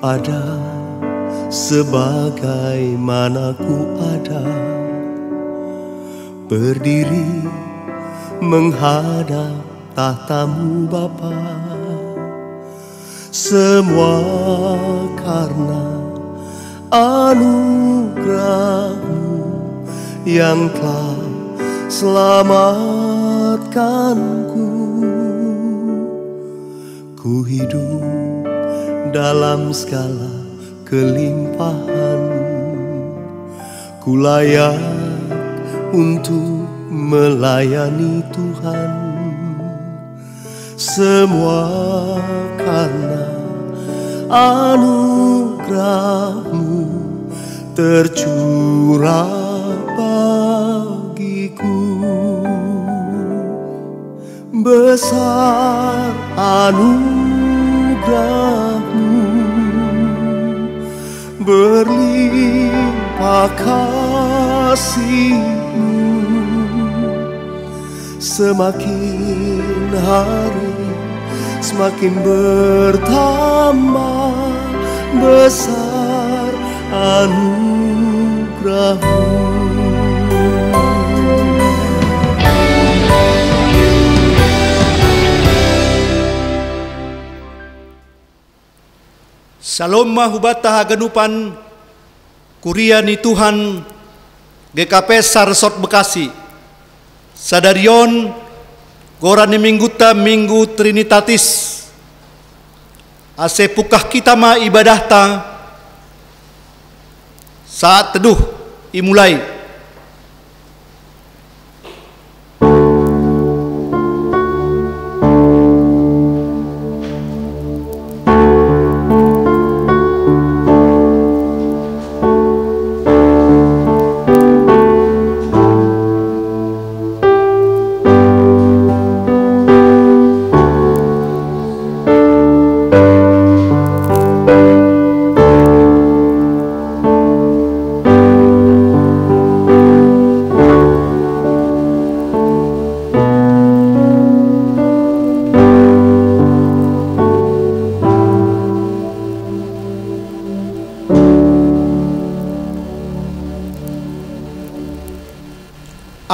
ada sebagaimana ku ada, berdiri menghadap tahtamu Bapa. Semua karena anugerah-Mu yang telah selamatkanku. Ku hidup dalam segala kelimpahan, ku layak untuk melayani Tuhan. Semua karena anugerah-Mu tercurah bagiku. Besar anugerah-Mu, berlimpah kasih-Mu, semakin hari semakin bertambah besar anugerah-Mu. Salom mahubata haganupan kuria ni Tuhan GKP Sarsot Bekasi. Sadarion gorani mingguta minggu Trinitatis. Ase pukah kita ma ibadahta saat teduh imulai.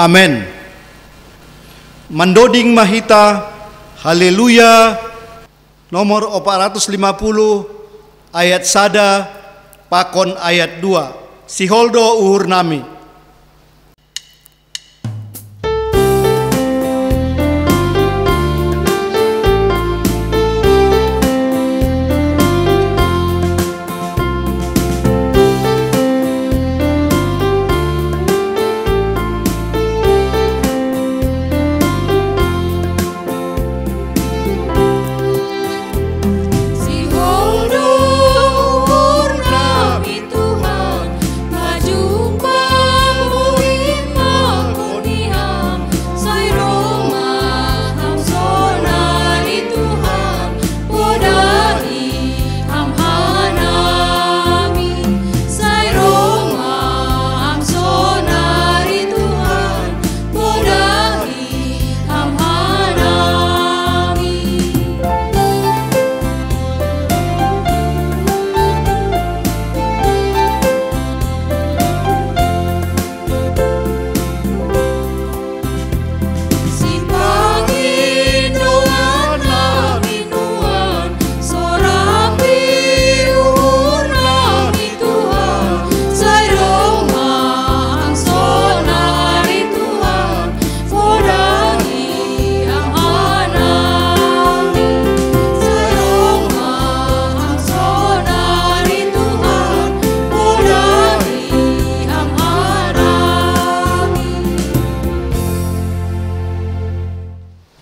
Amen. Mendoding mahita haleluya nomor 450 ayat sada pakon ayat 2 siholdo uhur nami.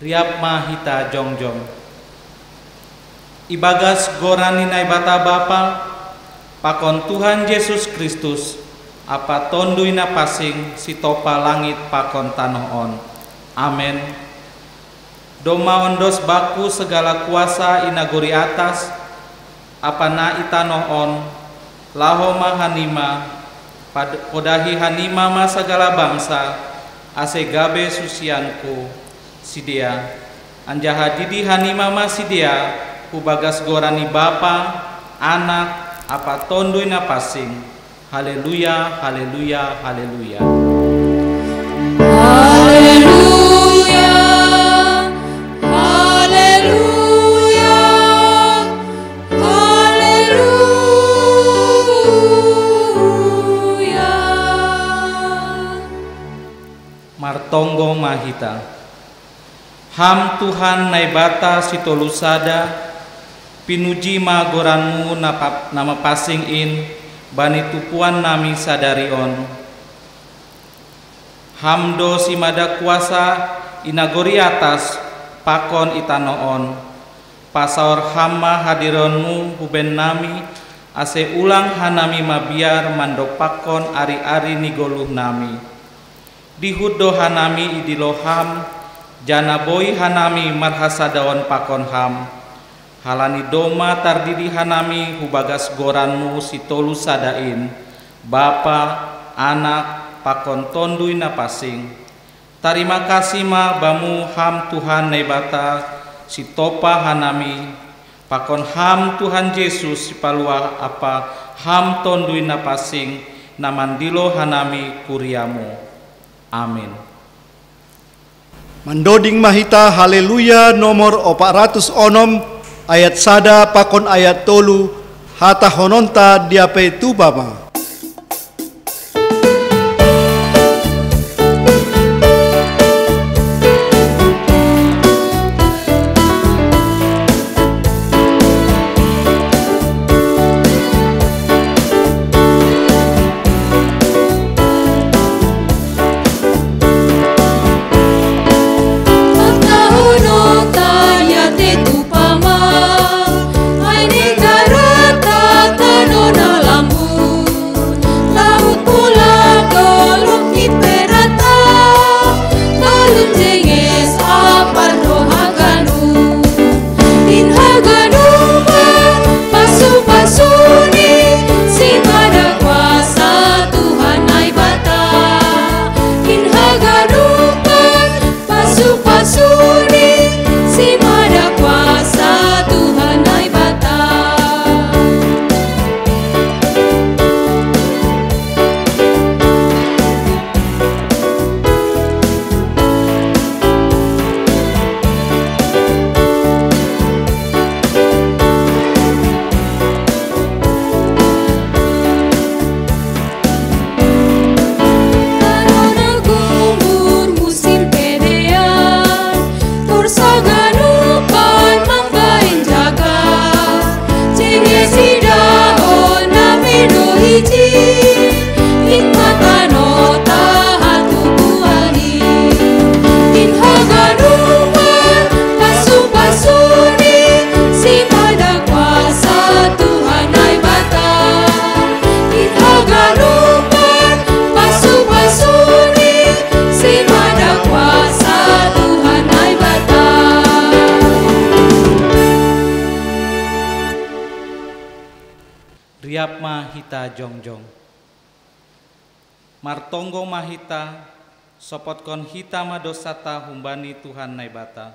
Riap mahita jongjong ibagas gorani naibata Bapa pakon Tuhan Yesus Kristus apa tonduina pasing sitopa langit pakon tanoon. Amen. Doma ondos baku segala kuasa inagori atas apa na itanoon lahoma hanima podahi hanima ma segala bangsa ase gabe susianku sidia anjaha didi hanima ma sidia ubagas gorani Bapa Anak, apa tondoi na pasing. Haleluya, haleluya, haleluya. Haleluya, haleluya, haleluya. Martonggo Mahita. Ham Tuhan naibata sitolusada, pinuji magoranmu nama pasing in, bani tupuan nami sadarion. Hamdo simada kuasa inagori atas pakon itanoon. Pasaor hama hadironmu huben nami, ase ulang hanami mabiar mando pakon ari-ari nigoluh nami. Dihudo hanami idiloham, jana boy hanami marhasadaon pakon ham. Halani doma tardidi hanami hubagas goranmu sitolu sadain, Bapa, Anak, pakon tondui na pasing. Tarima kasih ma bamu ham Tuhan nebata sitopa hanami, pakon ham Tuhan Yesus sipalua apa ham tondui na pasing namandilo hanami kuriamu. Amin. Mandoding Mahita haleluya nomor 406 ayat sada pakon ayat tolu hata hononta diape tu bapa. Riap Mahita jongjong. Martonggo Mahita sopotkon hita madosata humbani Tuhan naibata.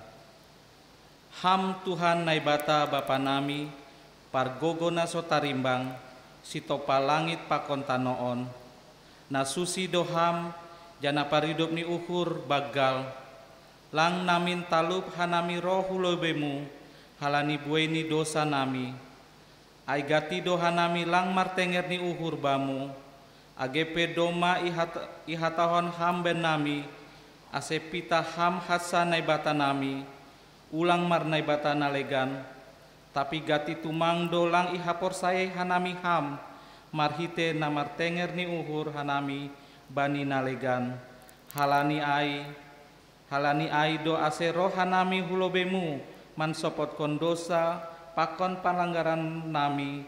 Ham Tuhan naibata Bapa nami pargogona sotarimbang sitopa langit pakon tanoon. Nasusi doham jana paridup ni uhur bagal. Lang namin talup hanami rohu lobemu halani bueni dosa nami. Aigati dohanami lang martenger ni uhur bamu, agepe doma ihatahon ham ben nami, asepita ham hasa naibata nami, ulang mar naibata nalegan, tapi gati tumang dolang ihapor saya hanami ham, marhite na martenger ni uhur hanami bani nalegan, halani ai do ase roh hanami hulobemu, mansopot kondosa, pakon palanggaran nami,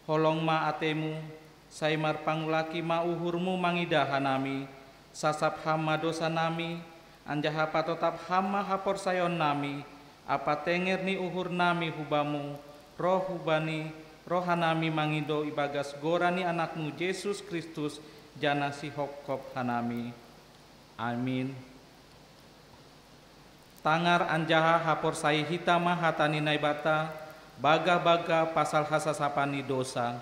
holong ma atemu, saimar pangulaki ma uhurmu mangidah nami, sasap hama dosa nami, anjaha patotap hama hapor sayon nami, apa tenger ni uhur nami hubamu, roh hubani, rohanami mangido ibagas gorani anakmu Yesus Kristus, jana si hokop hanami. Amin. Tangar anjaha hapor sai hitama hatani naibata, baga-baga pasal hasasapani dosa,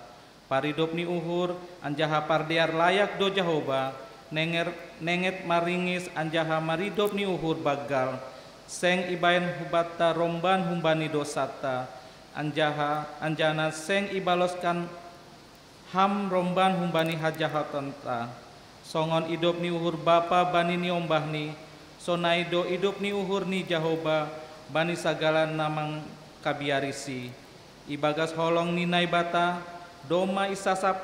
paridop ni uhur anjaha pardear layak do Jahoba, nenget maringis anjaha maridop ni uhur bagal, seng ibayan hubata romban humbani dosata, anjana seng ibaloskan ham romban humbani hajahatanta, songon idop ni uhur bapa bani ni ombahni, sonaido idop ni uhur ni Jahoba, bani sagala namang kabiarisi, ibagas holong ni naibata, doma isasap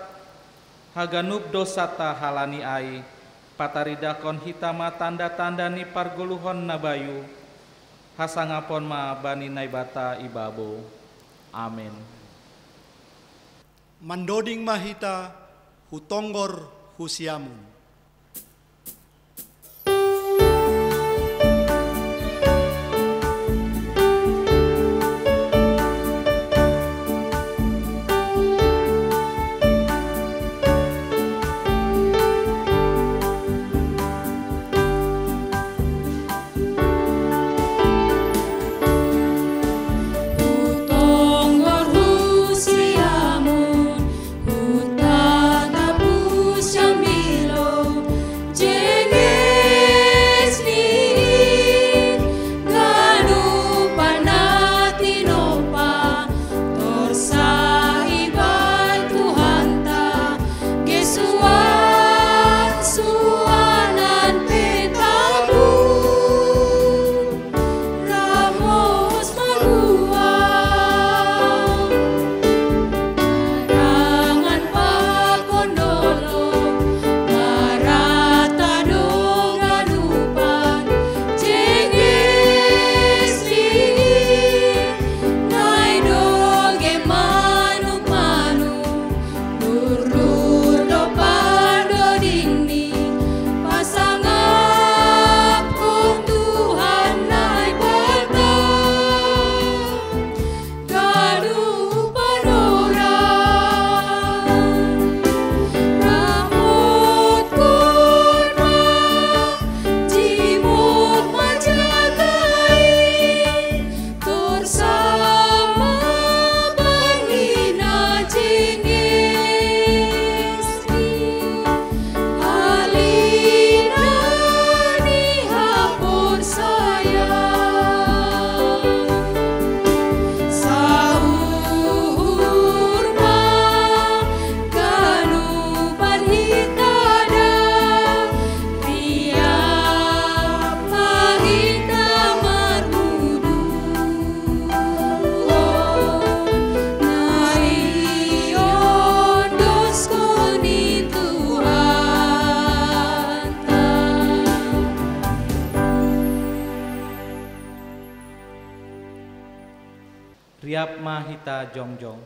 haganup dosata halani ai, pataridakon hitama tanda-tanda ni pargoluhon nabayu, hasangapon ma bani naibata ibabo. Amin. Mandoding mahita hutonggor husiamun. Riap mahita jongjong.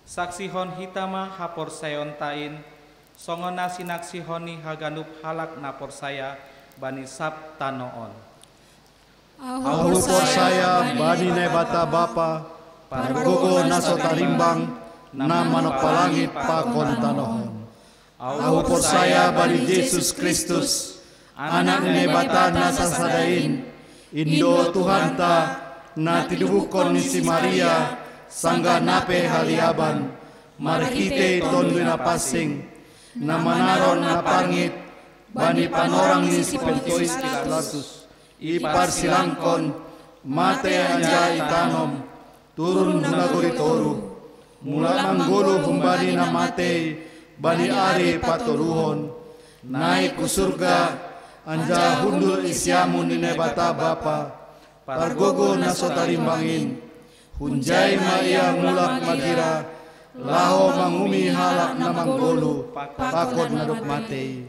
Saksi hon hitama hapor sayon tain, songon nasinak sihoni haganup halak napor saya bani sab tanoon. Ahupor saya bani nebata bapa, pargogo naso tarimbang, na manopalangit pakon tanohon. Ahupor saya bani Yesus Kristus, anak nebata nasa sadain, Indo Tuhan ta, na tidubukon ni si Maria, sangga nape haliaban, marhite tondu na pasing, na manaron na pangit, bani panorang ni si Pontius Pilatus, ipar silangkon, mate anja itanom, turun nagoritoru, mula manggolo humbani na mate, bani ari patoruhon, naik ku surga, anja hundul isyamun ni nebata bapa, pargogo na sotarimbangin, hunjay maya mulak magira, laho mangumi halak na manggolo, pakod na dukmatay.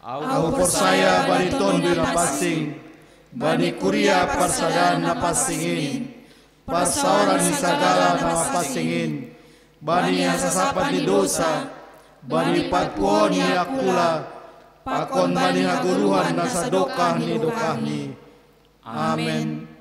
Ahupor saya bani tondo na pasing, bani kuria parsadan na pasingin, parsaoran ni sagala na mapasingin, bani hasasapan ni dosa, bani patpuon ni akula, pakon bani haguruhan na sa dokah ni dokahni. Amen.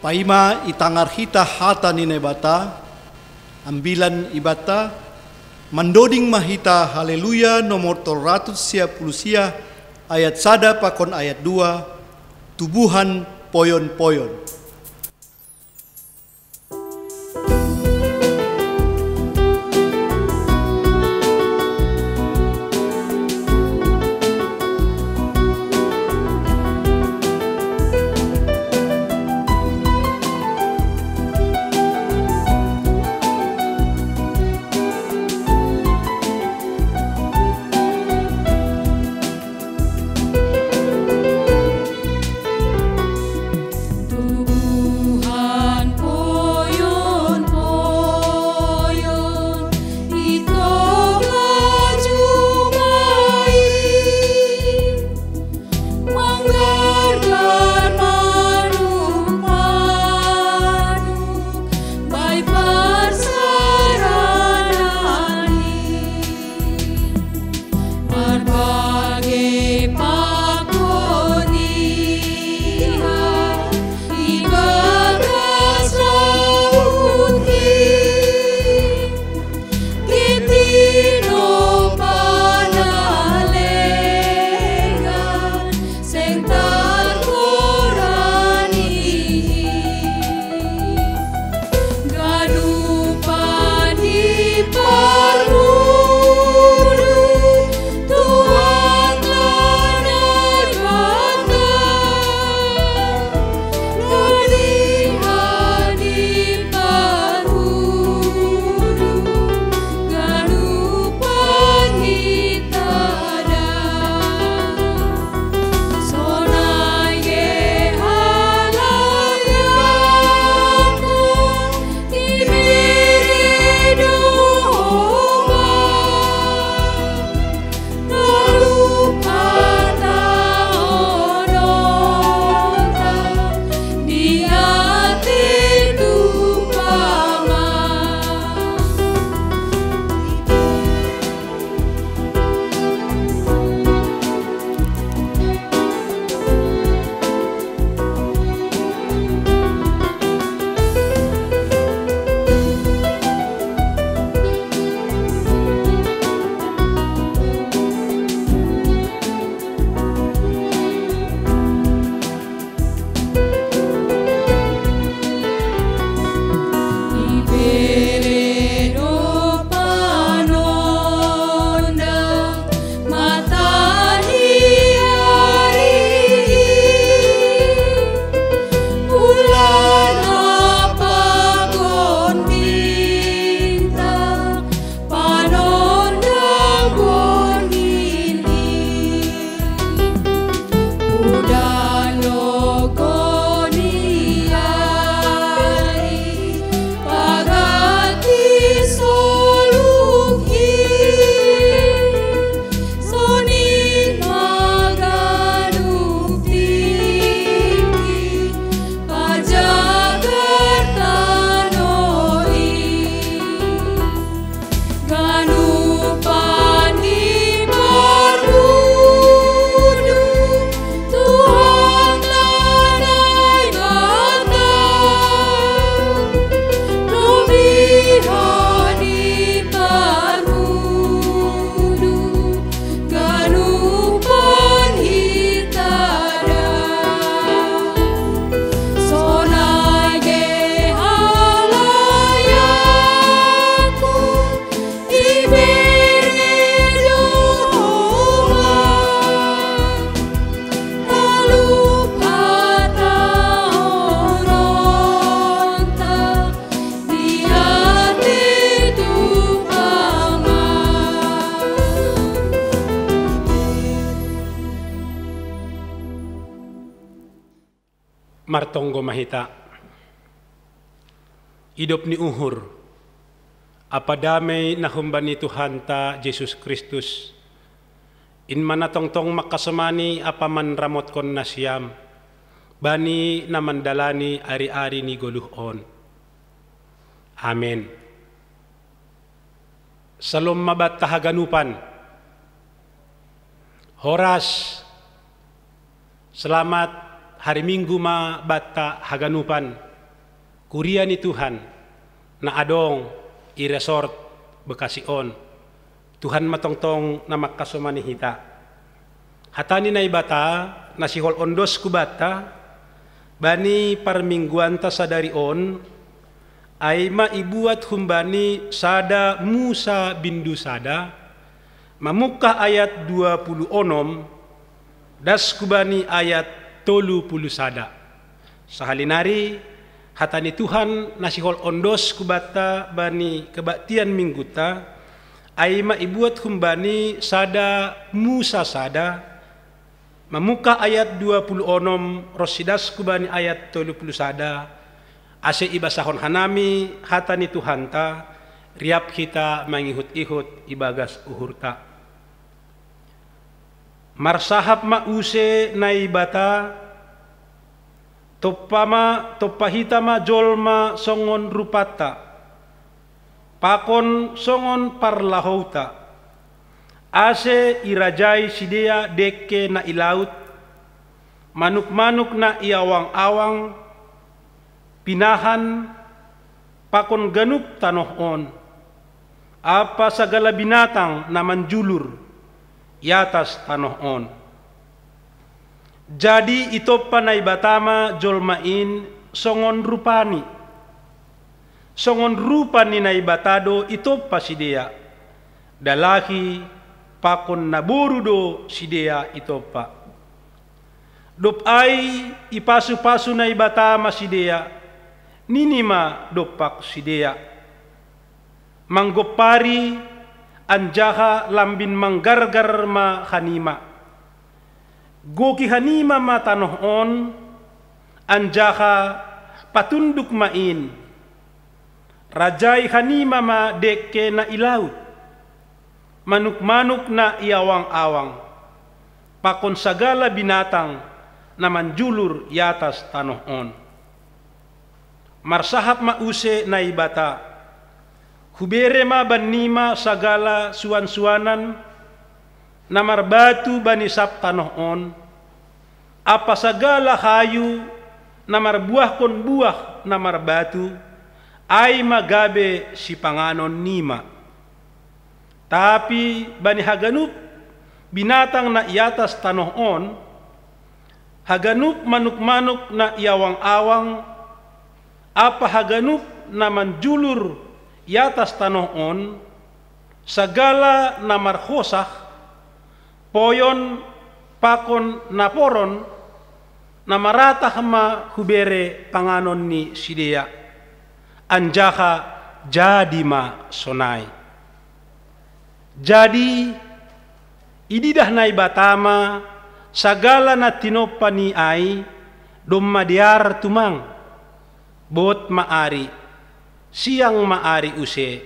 Paima itangar hita hata nine bata, ambilan ibata, mandoding mahita haleluya nomor 310 ayat 1 pakon ayat 2, tubuhan poyon-poyon. Martonggo mahita, hidup ni uhur, apa damay na humbani Tuhan ta Jesus Kristus, in manatongtong makasamani apa man ramot kon nasyam, bani na mandalani ari-ari ni goluhon. Amen. Salom mabat tahaganupan, Horas, selamat hari Minggu ma bata haganupan, Kuria ni Tuhan na adong i resort Bekasion. Tuhan matongtong na makasumani hita. Hatani na ibata na si hol ondos kubata bani parmingguan ta sadarion ay maibuat humbani sada Musa bindu sada mamukah ayat 26 das kubani ayat 30 sada. Sahalinari hatani Tuhan nasihol ondos kubata bani kebaktian mingguta ay maibuat humbani sada Musa sada mamuka ayat 26 rosidas kubani ayat 30 sada ase ibasahon hanami hatani Tuhan ta riap kita mangihut-ihut ibagas uhurta. Marsahap mause na ibata toppahita ma jolma songon rupata pakon songon parlahouta ase irajai sidea deke na ilaut manuk-manuk na iawang-awang pinahan pakon ganup tanohon apa sagala binatang na manjulur yatas tanohon. Jadi ito panay batama jolmain songon rupani. Songon rupani na ibatado ito pa sidea. Dalahi pakon naburudo sidea ito pa. Dop ay ipasu-pasu na ibatama sidea. Ninima dopak sidea. Manggopari anjaha lambin manggargar ma hanima. Goki hanima ma tanohon anjaha patunduk main. Rajai hanima ma deke na ilaut. Manuk-manuk na iawang-awang. Pakon sagala binatang na manjulur yatas tanohon. Marsahap mause na ibata. Hubere ma banima sagala suan-suanan na marbatu banisap tanohon. Apa sagala hayu na marbuah kon buah na marbatu ay magabe si panganon nima. Tapi bani haganup binatang na iatas tanohon, haganup manuk-manuk na iawang-awang, apa haganup na manjulur yatas tanohon, sagala na marhosah, poyon pakon naporon, na maratah ma hubere panganon ni sidea, anjaha jadi ma sonai. Jadi ididah na ibatama sagala na tinopa ni ay dumadiar tumang bot maari siang maari use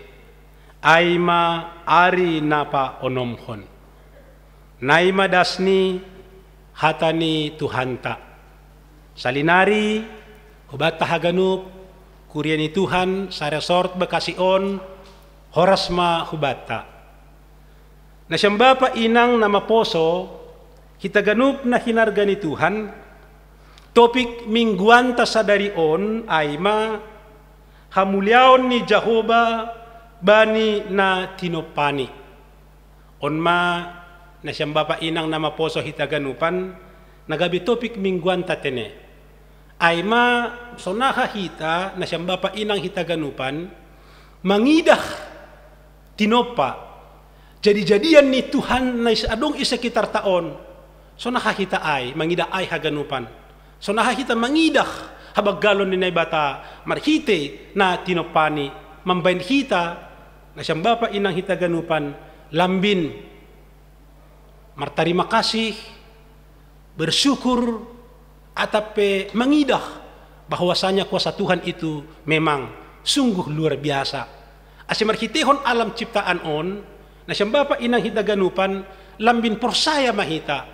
ay maari napa onomhon nay madasni hatani Tuhanta salinari hubat tahaganup kurya ni Tuhan sa resort Bekasion horas ma hubata na siyang bapa inang na maposo hitaganup na hinarga ni Tuhan topik mingguanta sa darion ay hamulyaon ni Jehovah bani na tinopani. Onma na siyang bapa inang na maposo hitaganupan nagabi topik mingguan tatene. Ay sonaha hita na siyang bapa inang hitaganupan mangidah tinopa. Jadi-jadian ni Tuhan na adong isa kitar taon. Sonaha hita ay mangidah ay haganupan. Sonaha hita mangidah habag galon ni naibata marhite na tinopani mambain hita na siyang bapa inang hitaganupan lambin martarima kasih bersyukur atape mangidah bahwasanya kuasa Tuhan itu memang sungguh luar biasa. Asi marhitehon alam ciptaan on na siyang bapa inang hitaganupan lambin porsaya mahita,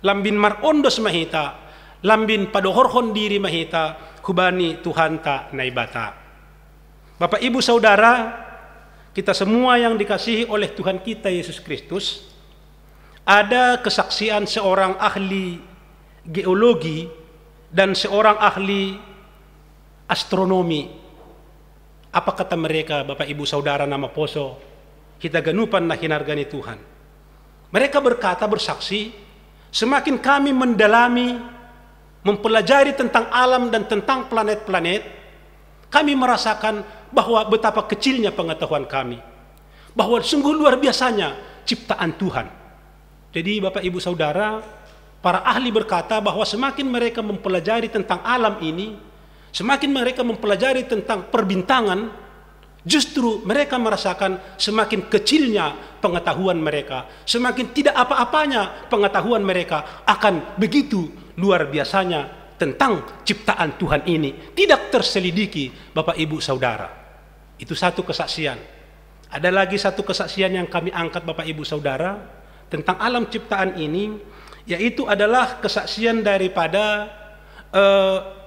lambin marondos mahita, lambin padohorhon diri mahita hubani Tuhanta na ibata. Bapak Ibu Saudara, kita semua yang dikasihi oleh Tuhan kita Yesus Kristus, ada kesaksian seorang ahli geologi dan seorang ahli astronomi Apa kata mereka, Bapak Ibu Saudara nama poso, kita ganupan na hinargani Tuhan. Mereka berkata, bersaksi, semakin kami mendalami, mempelajari tentang alam dan tentang planet-planet, kami merasakan bahwa betapa kecilnya pengetahuan kami. Bahwa sungguh luar biasanya ciptaan Tuhan. Jadi Bapak Ibu Saudara, para ahli berkata bahwa semakin mereka mempelajari tentang alam ini, semakin mereka mempelajari tentang perbintangan, justru mereka merasakan semakin kecilnya pengetahuan mereka, semakin tidak apa-apanya pengetahuan mereka akan begitu luar biasanya tentang ciptaan Tuhan ini. Tidak terselidiki Bapak Ibu Saudara. Itu satu kesaksian. Ada lagi satu kesaksian yang kami angkat Bapak Ibu Saudara tentang alam ciptaan ini, yaitu adalah kesaksian daripada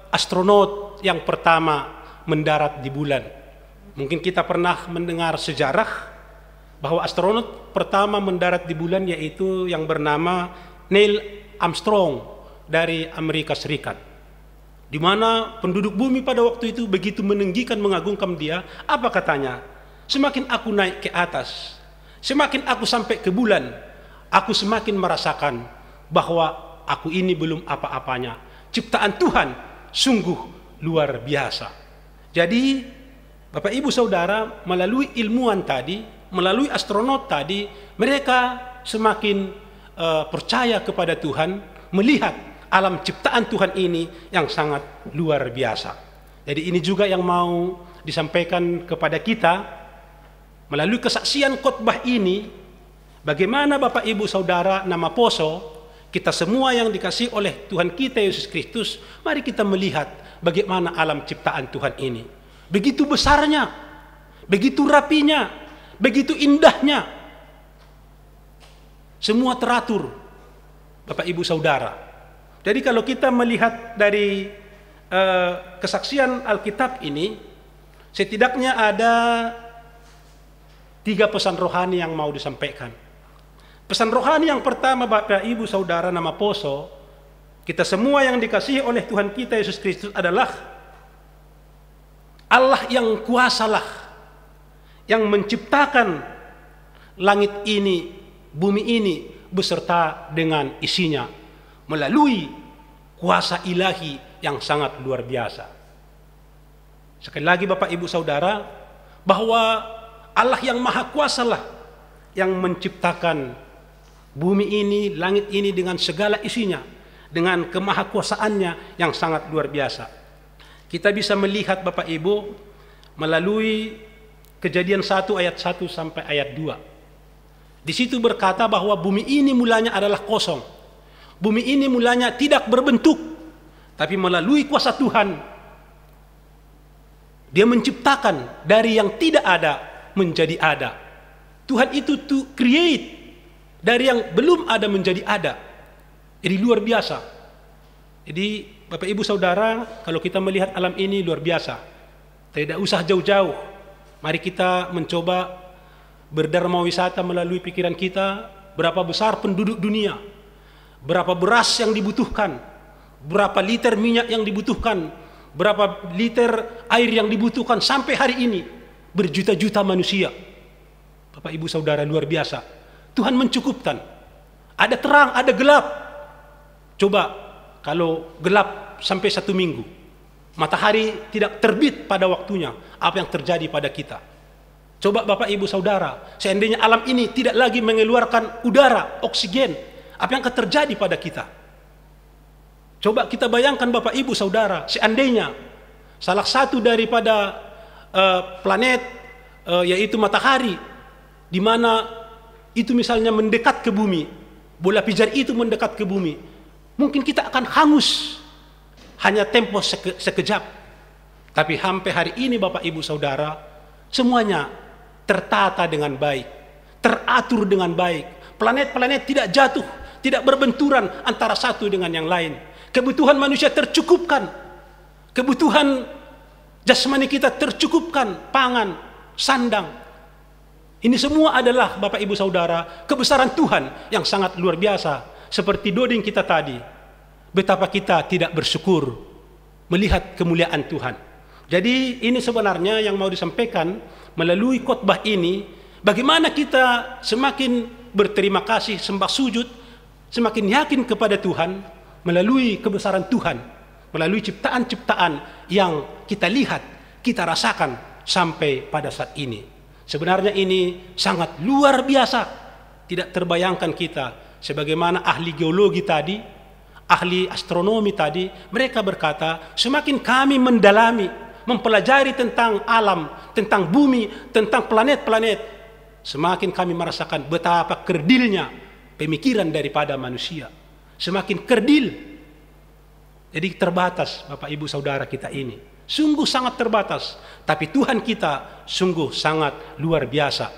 astronot yang pertama mendarat di bulan. Mungkin kita pernah mendengar sejarah bahwa astronot pertama mendarat di bulan yaitu yang bernama Neil Armstrong dari Amerika Serikat. Di mana penduduk bumi pada waktu itu begitu meninggikan, mengagungkan dia. Apa katanya? Semakin aku naik ke atas, semakin aku sampai ke bulan, aku semakin merasakan bahwa aku ini belum apa-apanya. Ciptaan Tuhan sungguh luar biasa. Jadi Bapak Ibu Saudara, melalui ilmuwan tadi, melalui astronot tadi, mereka semakin percaya kepada Tuhan, melihat alam ciptaan Tuhan ini yang sangat luar biasa. Jadi ini juga yang mau disampaikan kepada kita melalui kesaksian khotbah ini, bagaimana Bapak Ibu Saudara nama poso, kita semua yang dikasih oleh Tuhan kita Yesus Kristus, mari kita melihat bagaimana alam ciptaan Tuhan ini. Begitu besarnya, begitu rapinya, begitu indahnya. Semua teratur, Bapak Ibu Saudara. Jadi kalau kita melihat dari kesaksian Alkitab ini, setidaknya ada 3 pesan rohani yang mau disampaikan. Pesan rohani yang pertama Bapak Ibu Saudara nama poso, kita semua yang dikasihi oleh Tuhan kita Yesus Kristus adalah Allah yang kuasalah yang menciptakan langit ini, bumi ini beserta dengan isinya melalui kuasa ilahi yang sangat luar biasa. Sekali lagi Bapak Ibu Saudara, bahwa Allah yang maha kuasalah yang menciptakan bumi ini, langit ini dengan segala isinya, dengan kemahakuasaannya yang sangat luar biasa. Kita bisa melihat Bapak Ibu melalui Kejadian 1 ayat 1 sampai ayat 2. Di situ berkata bahwa bumi ini mulanya adalah kosong. Bumi ini mulanya tidak berbentuk, tapi melalui kuasa Tuhan Dia menciptakan dari yang tidak ada menjadi ada. Tuhan itu to create dari yang belum ada menjadi ada. Jadi luar biasa. Jadi Bapak Ibu Saudara, kalau kita melihat alam ini luar biasa. Tidak usah jauh-jauh. Mari kita mencoba berdharma wisata melalui pikiran kita. Berapa besar penduduk dunia, berapa beras yang dibutuhkan, berapa liter minyak yang dibutuhkan, berapa liter air yang dibutuhkan sampai hari ini. Berjuta-juta manusia. Bapak Ibu Saudara, luar biasa. Tuhan mencukupkan. Ada terang, ada gelap. Coba kalau gelap sampai 1 minggu, matahari tidak terbit pada waktunya, apa yang terjadi pada kita? Coba Bapak Ibu Saudara, seandainya alam ini tidak lagi mengeluarkan udara, oksigen, apa yang akan terjadi pada kita? Coba kita bayangkan Bapak Ibu Saudara, seandainya salah satu daripada planet yaitu matahari, di mana itu misalnya mendekat ke bumi, bola pijar itu mendekat ke bumi, mungkin kita akan hangus hanya tempo sekejap. Tapi sampai hari ini Bapak Ibu Saudara, semuanya tertata dengan baik, teratur dengan baik. Planet-planet tidak jatuh, tidak berbenturan antara satu dengan yang lain. Kebutuhan manusia tercukupkan, kebutuhan jasmani kita tercukupkan, pangan, sandang. Ini semua adalah Bapak Ibu Saudara kebesaran Tuhan yang sangat luar biasa. Seperti doding kita tadi, betapa kita tidak bersyukur melihat kemuliaan Tuhan. Jadi ini sebenarnya yang mau disampaikan melalui khotbah ini, bagaimana kita semakin berterima kasih, sembah sujud, semakin yakin kepada Tuhan melalui kebesaran Tuhan, melalui ciptaan-ciptaan yang kita lihat, kita rasakan sampai pada saat ini. Sebenarnya ini sangat luar biasa, tidak terbayangkan kita. Sebagaimana ahli geologi tadi, ahli astronomi tadi, mereka berkata, semakin kami mendalami, mempelajari tentang alam, tentang bumi, tentang planet-planet, semakin kami merasakan betapa kerdilnya pemikiran daripada manusia. Semakin kerdil. Jadi terbatas Bapak Ibu Saudara kita ini. Sungguh sangat terbatas. Tapi Tuhan kita sungguh sangat luar biasa.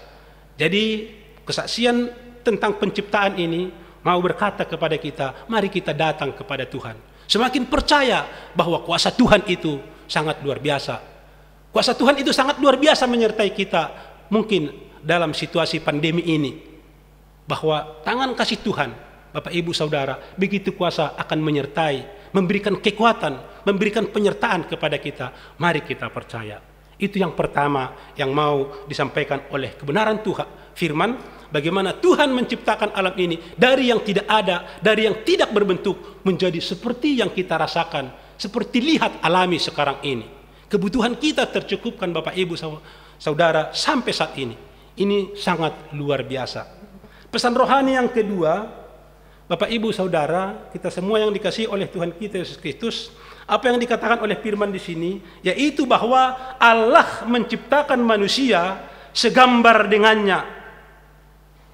Jadi kesaksian tentang penciptaan ini mau berkata kepada kita, mari kita datang kepada Tuhan. Semakin percaya bahwa kuasa Tuhan itu sangat luar biasa. Kuasa Tuhan itu sangat luar biasa menyertai kita mungkin dalam situasi pandemi ini. Bahwa tangan kasih Tuhan, Bapak Ibu Saudara, begitu kuasa akan menyertai, memberikan kekuatan, memberikan penyertaan kepada kita. Mari kita percaya. Itu yang pertama yang mau disampaikan oleh kebenaran Tuhan, firman, bagaimana Tuhan menciptakan alam ini dari yang tidak ada, dari yang tidak berbentuk, menjadi seperti yang kita rasakan, seperti lihat alami sekarang ini. Kebutuhan kita tercukupkan Bapak Ibu Saudara sampai saat ini. Ini sangat luar biasa. Pesan rohani yang kedua, Bapak Ibu Saudara, kita semua yang dikasihi oleh Tuhan kita Yesus Kristus, apa yang dikatakan oleh firman di sini, yaitu bahwa Allah menciptakan manusia segambar dengannya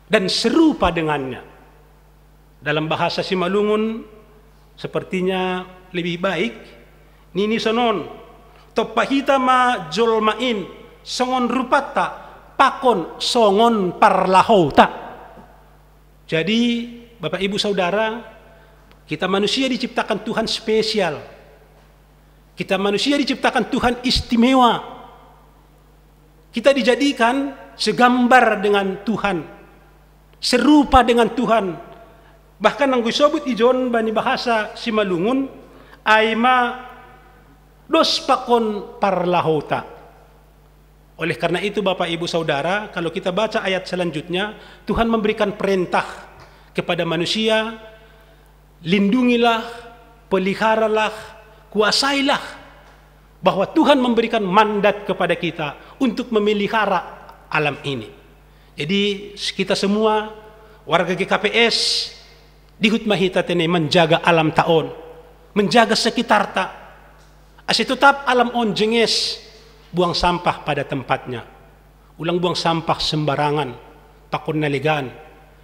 dan serupa dengannya. Dalam bahasa Simalungun sepertinya lebih baik, nini sonon topahita ma jolmain songon rupata pakon songon parlahouta. Jadi Bapak Ibu Saudara, kita manusia diciptakan Tuhan spesial. Kita manusia diciptakan Tuhan istimewa. Kita dijadikan segambar dengan Tuhan, serupa dengan Tuhan. Bahkan ang disebut ijon bani bahasa Simalungun aima dos pakon parlahouta. Oleh karena itu Bapak Ibu Saudara, kalau kita baca ayat selanjutnya, Tuhan memberikan perintah kepada manusia, lindungilah, peliharalah, kuasailah, bahwa Tuhan memberikan mandat kepada kita untuk memelihara alam ini. Jadi kita semua warga GKPS dihut mahita tene menjaga alam taon, menjaga sekitar ta. Asi tetap alam on jenges, buang sampah pada tempatnya. Ulang buang sampah sembarangan, pakon naligan.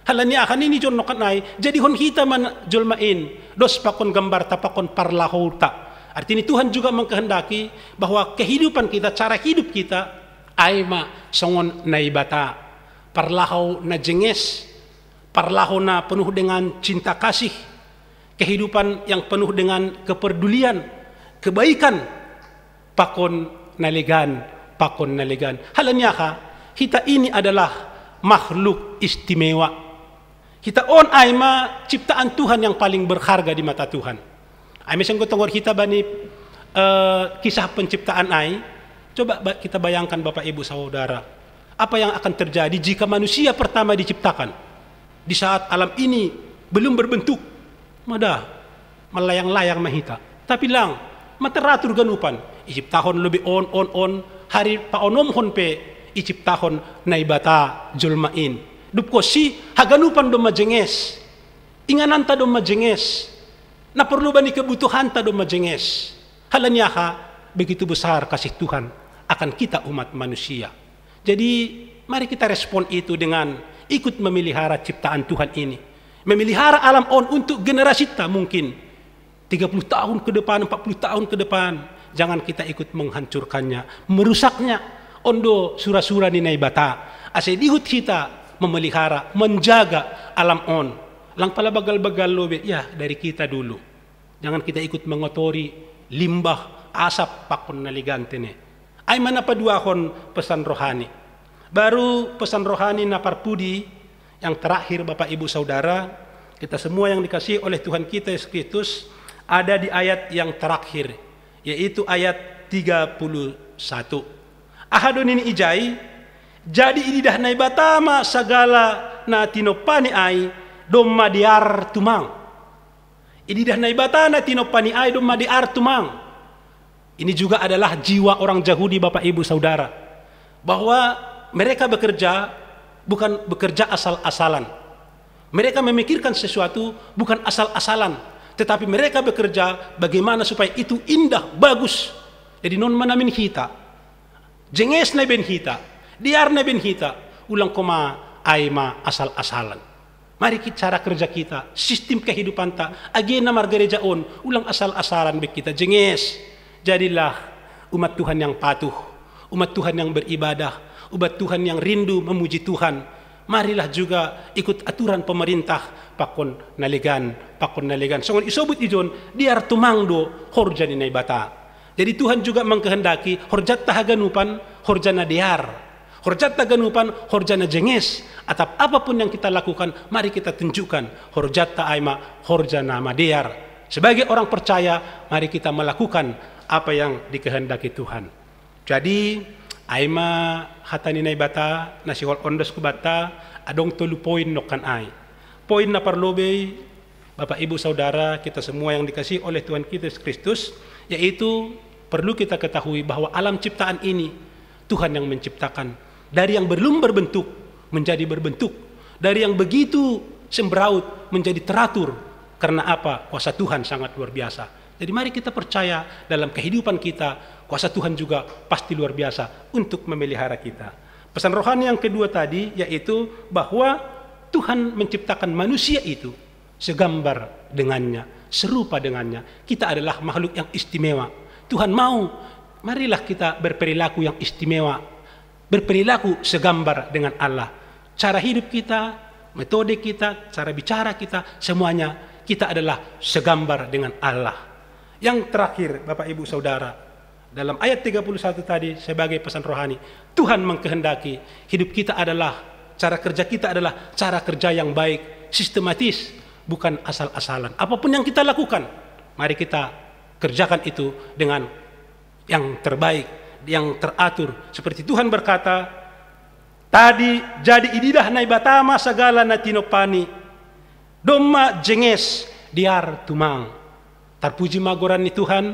Halani akan ini jon nokanay, jadi hon kita man jolmain, dos pakon gambar ta pakon parlahouta. Artinya Tuhan juga mengkehendaki bahwa kehidupan kita, cara hidup kita, aima songon naibata, parlahau na jenges, parlahau na penuh dengan cinta kasih, kehidupan yang penuh dengan kepedulian, kebaikan, pakon naligan, pakon naligan. Halanya kita ini adalah makhluk istimewa. Kita on aima ciptaan Tuhan yang paling berharga di mata Tuhan. Ay mesang gotongor kita bani kisah penciptaan ay, coba kita bayangkan Bapak Ibu Saudara, apa yang akan terjadi jika manusia pertama diciptakan di saat alam ini belum berbentuk, mada melayang-layang mahita, tapi lang materatur ganupan, iciptahon lebih on hari paonomhon pe iciptahon naibata jolmain, dupko si haganupan do majenges, ingananta do majenges. Na perlu ba ni kebutuhan ta do majenges. Halanya begitu besar kasih Tuhan akan kita umat manusia. Jadi mari kita respon itu dengan ikut memelihara ciptaan Tuhan ini. Memelihara alam on untuk generasi ta mungkin 30 tahun ke depan, 40 tahun ke depan. Jangan kita ikut menghancurkannya, merusaknya. Ondo sura-sura ni naibata. Ase dihut kita memelihara, menjaga alam on. Lang pala bagal-bagal lobe, ya dari kita dulu. Jangan kita ikut mengotori limbah, asap, pakon naligante ne. Ay manapaduahon pesan rohani. Baru pesan rohani na parpudi yang terakhir Bapak Ibu Saudara, kita semua yang dikasihi oleh Tuhan kita Yesus Kristus, ada di ayat yang terakhir, yaitu ayat 31. Ahadon ini ijai, jadi ididah nai batama sagala na tinopani ai domma diar tumang. Ididah nai batana tinopani ai domma diar tumang. Ini juga adalah jiwa orang Yahudi, Bapak Ibu Saudara, bahwa mereka bekerja bukan bekerja asal-asalan. Mereka memikirkan sesuatu bukan asal-asalan, tetapi mereka bekerja bagaimana supaya itu indah, bagus. Jadi non manamin hita, jenges na ben hita, diar na ben hita, ulang koma aima asal-asalan. Mari kita cara kerja kita, sistem kehidupan ta, agena margerejaon, ulang asal-asalan bek kita, jenges. Jadilah umat Tuhan yang patuh, umat Tuhan yang beribadah, umat Tuhan yang rindu memuji Tuhan. Marilah juga ikut aturan pemerintah, pakon naligan. Songon isobut ijon, diar tumangdo horja ni naibata. Jadi Tuhan juga mengkehendaki horjat tahaganupan, horjana diar. Horjat tahaganupan, horjana jenges. Atau apapun yang kita lakukan, mari kita tunjukkan horjat ta'aima, horjana madiar. Sebagai orang percaya, mari kita melakukan apa yang dikehendaki Tuhan. Jadi aima hatani nai bata nasiwal ondos ku bata adong tolu poin nokan ai. Poin na parlobe Bapak Ibu Saudara kita semua yang dikasihi oleh Tuhan kita Yesus Kristus, yaitu perlu kita ketahui bahwa alam ciptaan ini Tuhan yang menciptakan, dari yang belum berbentuk menjadi berbentuk, dari yang begitu sembraut menjadi teratur. Karena apa? Kuasa Tuhan sangat luar biasa. Jadi mari kita percaya dalam kehidupan kita, kuasa Tuhan juga pasti luar biasa untuk memelihara kita. Pesan rohani yang kedua tadi yaitu bahwa Tuhan menciptakan manusia itu segambar dengannya, serupa dengannya. Kita adalah makhluk yang istimewa. Tuhan mau, marilah kita berperilaku yang istimewa, berperilaku segambar dengan Allah. Cara hidup kita, metode kita, cara bicara kita, semuanya kita adalah segambar dengan Allah. Yang terakhir Bapak Ibu Saudara, dalam ayat 31 tadi sebagai pesan rohani, Tuhan mengkehendaki hidup kita adalah, cara kerja kita adalah cara kerja yang baik, sistematis, bukan asal-asalan. Apapun yang kita lakukan, mari kita kerjakan itu dengan yang terbaik, yang teratur. Seperti Tuhan berkata, tadi jadi ididah nai batama sagala na tinopani, domma jenges diar tumang. Terpuji magoran ni Tuhan,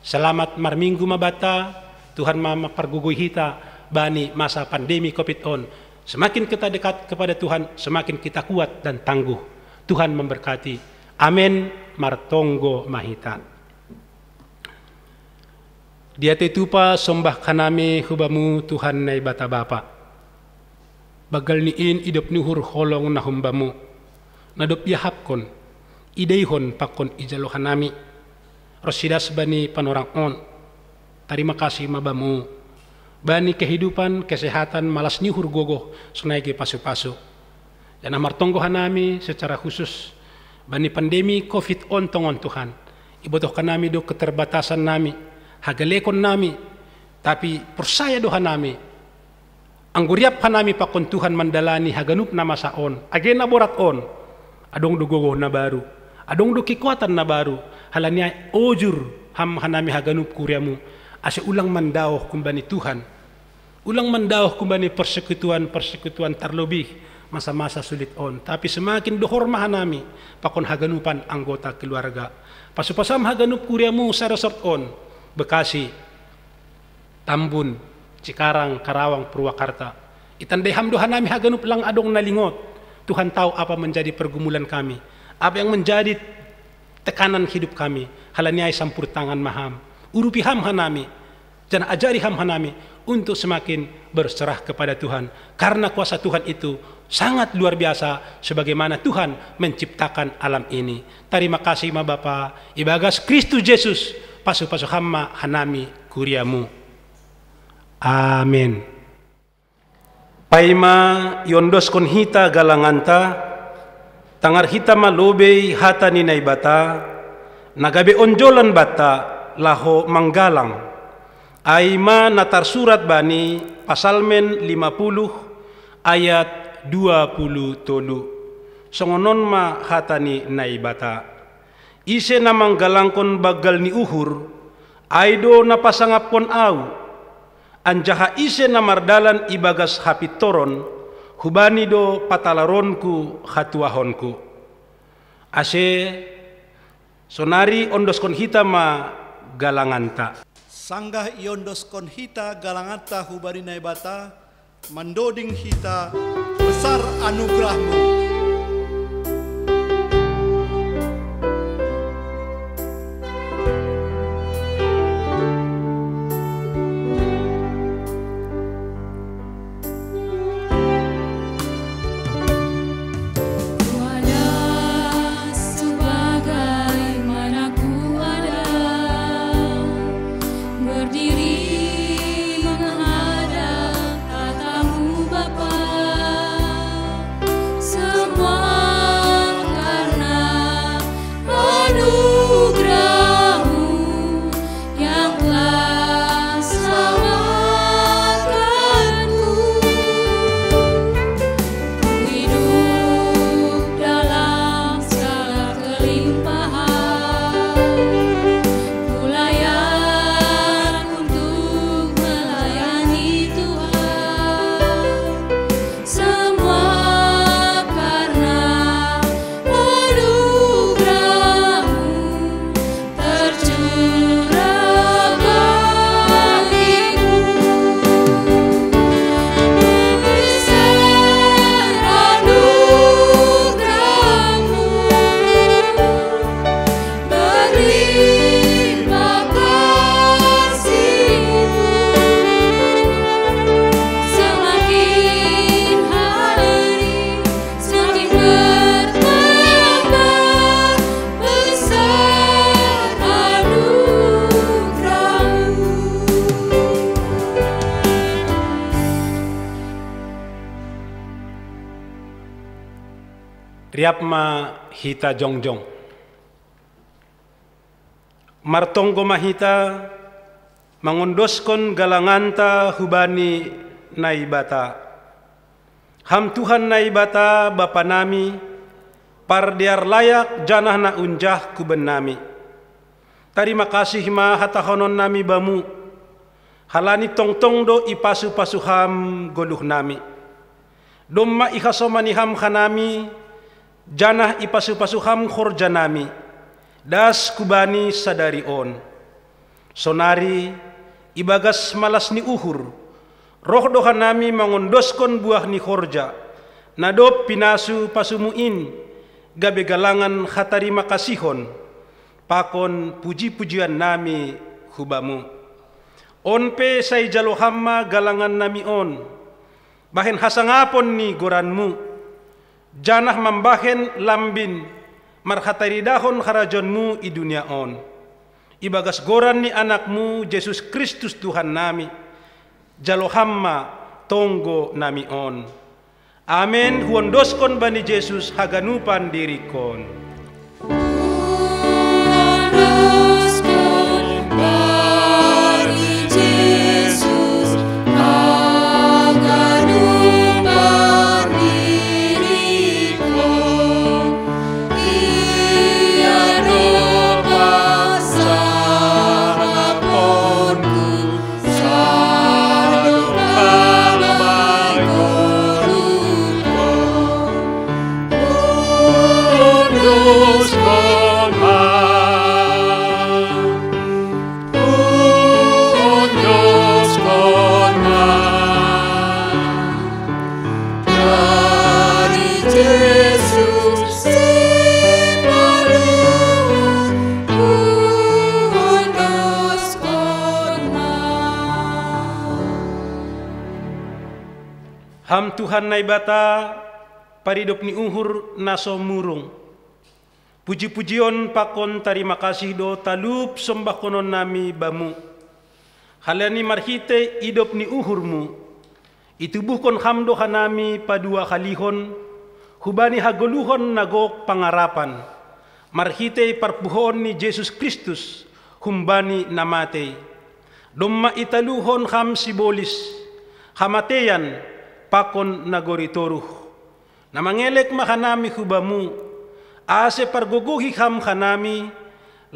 selamat marminggu mabata, Tuhan mama pergugui hita bani masa pandemi COVID-19. Semakin kita dekat kepada Tuhan, semakin kita kuat dan tangguh. Tuhan memberkati. Amin. Martonggo mahita. Dia tetupa sombah kanami hubamu Tuhan nai bata bapa. Bagal niin idop nuhur holong na humbamu. Nadop yahapkon, ideihon pakon ijalohan nami. Rosidas bani panorang on. Terima kasih mabamu. Bani kehidupan, kesehatan, malas nihur gogoh, sunai ke pasu-pasu. Dan amar tonggohan nami secara khusus. Bani pandemi COVID-19 tongon Tuhan. Ibutuhkan nami do keterbatasan nami. Hagalekon nami. Tapi persaya dohan nami. Angguriap nami pakon Tuhan mandalani haganup na masaon. Agena borat on. Adong do gogoh na baru. Adong do kekuatan na baru. Halanya ojur ham hanami haganup kuriamu. Asa ulang mandawah kumbani Tuhan. Ulang mandawah kumbani persekutuan terlebih masa-masa sulit on. Tapi semakin dohormah hanami pakon haganupan anggota keluarga. Pasupasam haganup kuriamu sa resort on. Bekasi, Tambun, Cikarang, Karawang, Purwakarta. Itandai hamdo hanami haganup lang adong nalingot. Tuhan tahu apa menjadi pergumulan kami. Apa yang menjadi tekanan hidup kami. Halaniai sampur tangan maham. Urupi ham hanami. Dan ajari ham hanami. Untuk semakin berserah kepada Tuhan. Karena kuasa Tuhan itu sangat luar biasa. Sebagaimana Tuhan menciptakan alam ini. Terima kasih ma Bapa. Ibagas Kristus Yesus. Pasu-pasu hamma hanami kuriamu. Amin. Paima yondos kon hita galanganta. Tangar hita malobey hata ni naibata, nagabe onjolan bata laho manggalang. Aima natar surat bani pasalmen 50 ayat 20 tolu. Songonon ma hata ni naibata. Ise na manggalangkon bagal ni uhur, Aido napasangapon au, anjaha ise na mardalan ibagas hapitoron, hubani do patalaronku hatuahonku. Ase sonari ondoskon hita ma galanganta. Sanggah iondoskon hita galanganta hubari naibata, mandoding hita besar anugerahmu. Riap ma hita jongjong. Martonggo mahita mangondoskon galanganta hubani naibata. Ham Tuhan naibata Bapa nami, pardiar layak janah na unjah kuben nami. Terima kasih ma hatahonon nami bamu, halani tongtong do ipasu pasuham goluh nami. Domma ikasomani ham khanami, janah ipasu-pasuham khorja nami, das kubani sadari on. Sonari ibagas malas ni uhur, roh doha nami mangondoskon buah ni khorja, nadop pinasu pasumuin, gabe galangan khatari makasihon, pakon puji-pujian nami hubamu. Onpe say jalohamma galangan nami on, bahen hasangapon ni goranmu, janah mambahen lambin marhataridahon harajonmu i dunia on. Ibagas goran ni anakmu Yesus Kristus Tuhan nami, jalohamma tonggo nami on. Amen. Huondoskon bani Yesus haganupan dirikon. Ham Tuhan naibata paridop ni uhur naso murung. Puji-pujion pakon terima kasih do talup sembah konon nami bamu. Halani marhite idop ni uhurmu. Itubuhkon hamdo hanami padua kalihon. Hubani hagoluhon nagok pangarapan. Marhite parpuhon ni Yesus Kristus humbani namate. Domma italuhon ham sibolis. Hamateyan pakon nagoritoruh. Namangelek makanami hubamu, ase parguguhi ham kanami,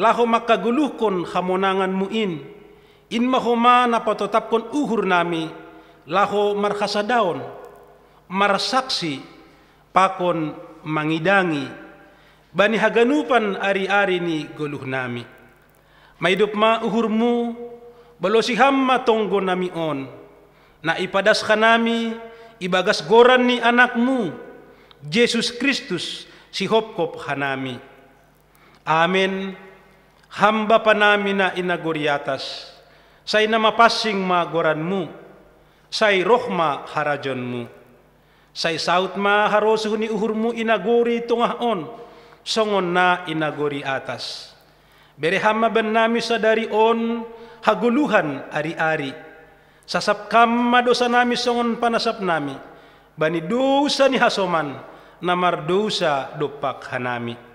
laho makaguluhkon hamonangan muin, in mahoma napatotapkon uhur nami, laho markasadaon, marsaksi, pakon mangidangi, bani haganupan ari-ari ni guluh nami. Maidup ma uhurmu, balosiham matonggo nami on, na ipadas ka nami, ibagas goran ni anakmu, Jesus Kristus, si hopkop hanami. Amen. Hamba pa namin na inaguriatas, say na mapasing magoranmu, say rohma harajonmu, say saut ma harosuh ni uhurmu inaguri tungahon, songon na inaguri atas. Berehama ben nami sadari on, haguluhan ari-ari, sasapkam madosa nami songon panasap nami, bani dosa ni hasoman, namar dosa dopak hanami.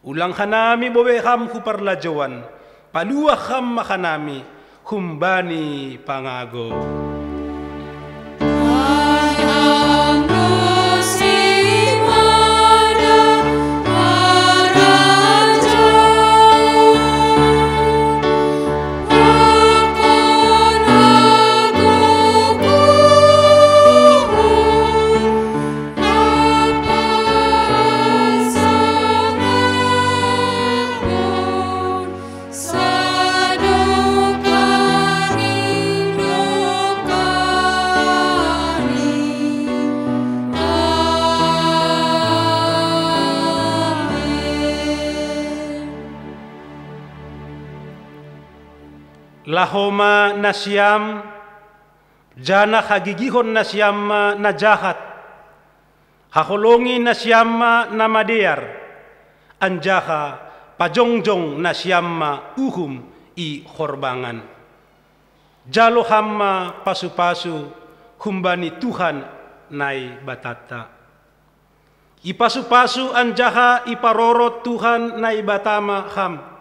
Ulang hanami bobeham huparlajawan, paluah ham makanami, humbani pangago. Lahoma na siyam, jana hagigihon na siyam na jahat, haholongin na siyam na madeyar, anjaha pajongjong na siyam uhum i horbangan. Jalo hamma pasu-pasu humbani Tuhan nai batata. Ipasu-pasu anjaha iparorot Tuhan nai batama ham.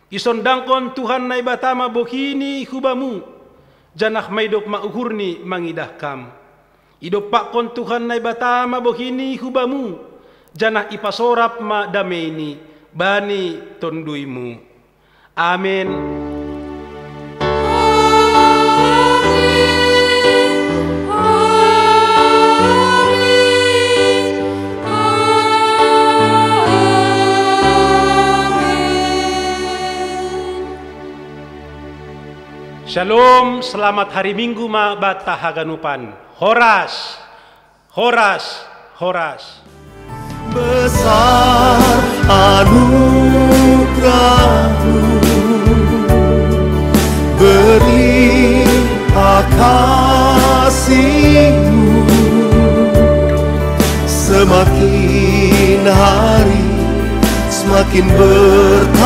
Isondangkon Tuhan na ibatama bohini hubamu, janah maidop mauhurni mangidah kam. Idopakon Tuhan na ibatama bohini hubamu, janah ipasorap ma dameni, bani tonduimu. Amen. Shalom, selamat hari Minggu ma bata haganupan. Horas, horas, horas. Besar anugerah-Mu, beri kasih-Mu, semakin hari semakin bertambah.